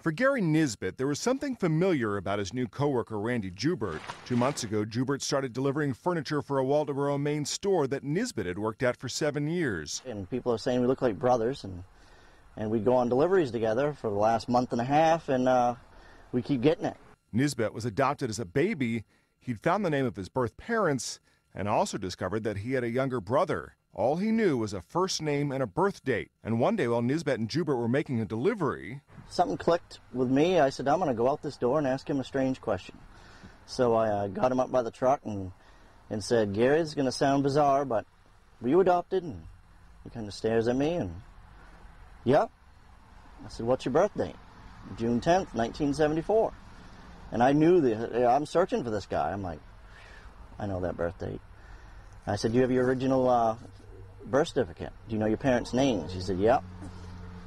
For Gary Nisbet, there was something familiar about his new coworker, Randy Joubert. 2 months ago, Joubert started delivering furniture for a Waldoboro, Maine store that Nisbet had worked at for 7 years. And people are saying we look like brothers, and we'd go on deliveries together for the last month and a half, and we keep getting it. Nisbet was adopted as a baby. He'd found the name of his birth parents and also discovered that he had a younger brother. All he knew was a first name and a birth date. And one day while Nisbet and Joubert were making a delivery, something clicked with me. I said, I'm going to go out this door and ask him a strange question. So I got him up by the truck and said, Gary, it's going to sound bizarre, but were you adopted? And he kind of stares at me and, yep. I said, what's your birth date? June 10th, 1974. And I knew I'm searching for this guy. I'm like, I know that birth date. I said, do you have your original birth certificate? Do you know your parents' names? He said, yep.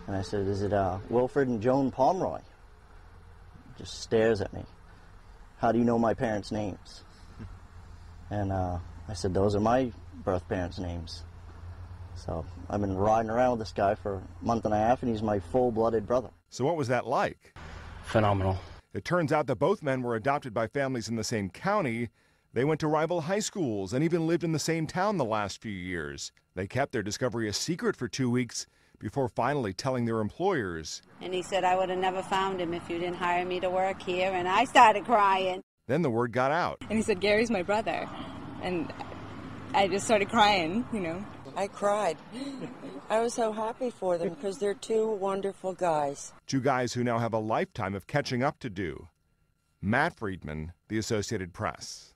And I said, is it Wilfred and Joan Pomeroy? He just stares at me. How do you know my parents' names? And I said, those are my birth parents' names. So I've been riding around with this guy for a month and a half, and he's my full-blooded brother. So what was that like? Phenomenal. It turns out that both men were adopted by families in the same county. They went to rival high schools and even lived in the same town the last few years. They kept their discovery a secret for 2 weeks before finally telling their employers. And he said, I would have never found him if you didn't hire me to work here. And I started crying. Then the word got out. And he said, Gary's my brother. And I just started crying, you know. I cried. I was so happy for them because they're two wonderful guys. Two guys who now have a lifetime of catching up to do. Matt Friedman, The Associated Press.